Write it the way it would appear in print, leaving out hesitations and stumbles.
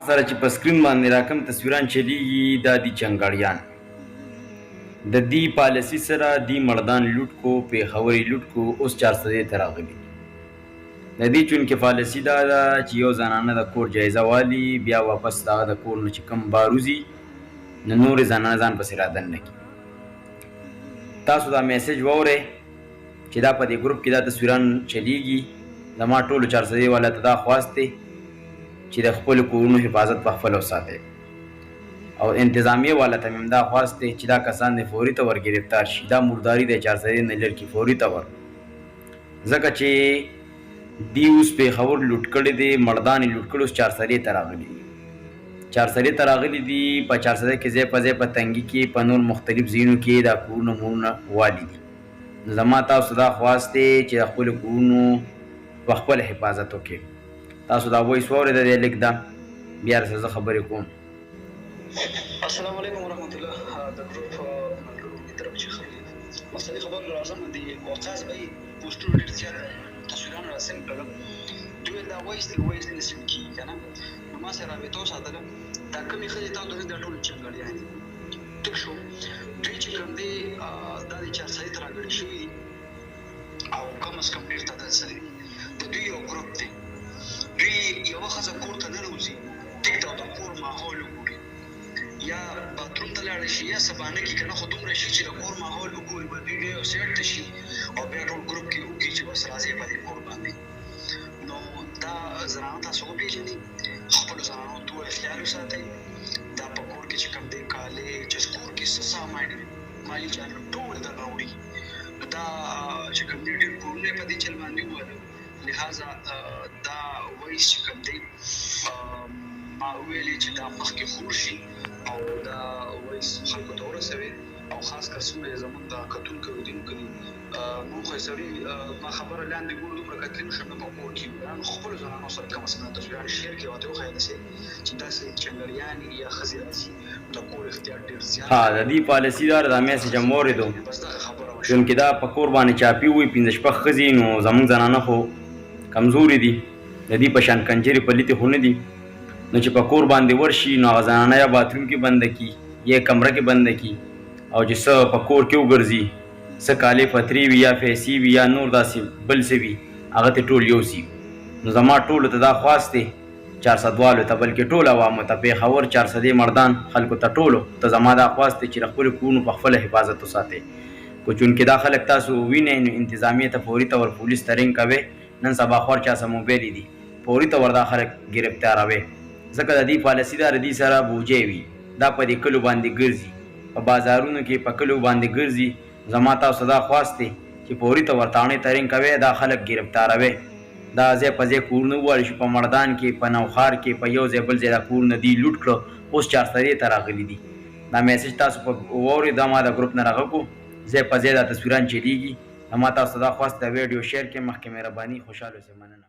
سره چې په سکرین باندې راکم تصویران چلیږي دا دي چنګاړیان. د دې پالیسي سره دی مردان لوټ کو پیښور لوټ کو اوس 400 ته راغلي. د دې چونکې پالیسي دا ده چې یو زنانه د کور جایزه والی بیا واپس دغه د کور نه چې کوم باروزي نو نورې زنانه ځان پسې رادننه کړي. تاسو دا میسج واورئ چې دا په دې ګروپ کې دا تصویران چلیږي. زما ټولو 400 والا ته دا خواست دی چې د خپل کورونو حفاظت په خپل وساتئ او انتظامیه والا ته مې دا خواست دی چې دا کسان د فوري تور گرفتار شي. دا مرداري د 400 نه لږ کې فوري تور، ځکه چې دی اوس پیښور لوټ کړی دی، مردان لوټ کړی، اوس 400 ته راغلي دي. 400 ته راغلي دي. په 400 کې ځای په ځای په تنګي کې په نور مختلف ځایونو کې دا کورونه مورونه والي دي. نو زما تاسو دا خواست دی چې د خپلو کورونو په خپل حفاظت وکړئ. تاسو دا وایس واورئ، د دې لیک دا بیا سره زه خبرې کوم. السلام علیکم ورحمۃ اللہ. د ګروپ ملګرو طرف چې مختلف خبر لازم دي اوقاز به پوسټونه ډېر زیات تصویرونه راسم کړل. دوی دا وایس نسل کی کنه نو ما سره رابطه ساتله. دا کومې خلک تاسو د ټول چنګړیان ټیک شو دوی چې کوم دي دا د 400 تر راغلي شوی او کوم اس کم ډېر تعداد سره د دوی یو ګروپ دی. دوی یو ښځه کور ته ننوځي ټیک دا د کور ماحول وګوري یا باتروم ته لاړ شي یا سبانه کې کنه خو دومره شي چې د کور ماحول وګوري به دوی ډېر سیټ شي او بیا ټول ګروپ کې وګوري چې بس راځي په دې کور باندې. نو دا زنانه تاسو وپېژنئ، خپلو زنانو ته خیال وساتئ. دا په کور کې چې کوم دی کالي چې کور کې څه سامان مالي جان ټول درنه وړي دا چې کوم دی ډېر کورونه په دې چل باندې ووهلو. لہذا دا وایس چې کوم دی ما ویلې چې دا مخکې خور شي او دا وایس خلکو ته ورسوي او خاص کر څومره زموږ د کتونکو ودونکو دي نو خو یې سړي ما خبره لاندې ګورو دومره کتلي نو شم په کور کې نو خپلو زنانو سره کم از کم تصویران شیر کړي ورته وښایه داسې چې داسې چنګړیانې یا ښځې راځي د کور اختیار ډېر زیات. ها د دې پالیسي دا د میسج هم واورېدو چونکې دا په کور باندې چاپي وي 15 شپږ ښځې نو زموږ زنانه خو کمزوري دي، د دې په شان کنجرې پلیتې خو نه دي. نو چې په کور باندې ورشي نو هغه زنانه یا باتروم کې بنده کړي یا کمره کې بنده کړي او چې څه په کور کې وګرځي څه کالې پترې وي یا پیسې وي یا نور داسې بل څه وي هغه ته ټول یوسي. نو زما ټولو ته دا خواست دی 400 والو ته بلکې ټول عوامو ته پیښور 400 مردان خلکو ته ټولو ته زما دا خواست دی چې د خپلو کورونو په خپله حفاظت وساتئ. خو چونکې دا خلک تاسو وینئ نو انتظامیې ته فوري طور پولیس ته رنګ کوئ. نن سبا خور چا سره موبایل دي فوري طور دا خلک ګرفتاروي، ځکه د دې پالیسي دا د دې سره بوجۍ وي. دا په دې کلو باندې ګرځي، په بازارونو کې په کلو باندې ګرځي. زما تاسو دا خواست دی چې فوري طور تاڼې ته رنګ کوئ، دا خلک ګرفتاروي. دا ځای په ځای کورونه ووهل شو، په مردان کې په نوښار کې په یو ځای بل ځای دا کورونه دي لوټ کړه، اوس 400 ته راغلي دي. دا میسج تاسو په واورئ، دا ما د ګروپ نه راغږو ځای په ځای دا تصویران چلیږي. ما تاسو دا خواست د ویډیو شیر کې مخکې مهرباني خوشحاله اوسئ. مننه.